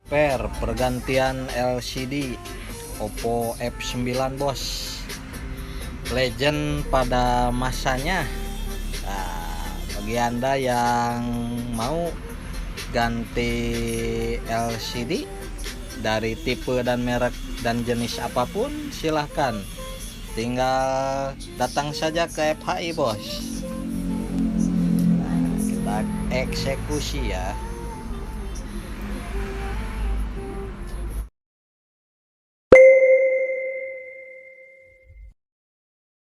pergantian LCD Oppo F9 bos, legend pada masanya. Nah, bagi anda yang mau ganti LCD dari tipe dan merek dan jenis apapun, silahkan tinggal datang saja ke FHI bos. Nah, kita eksekusi ya.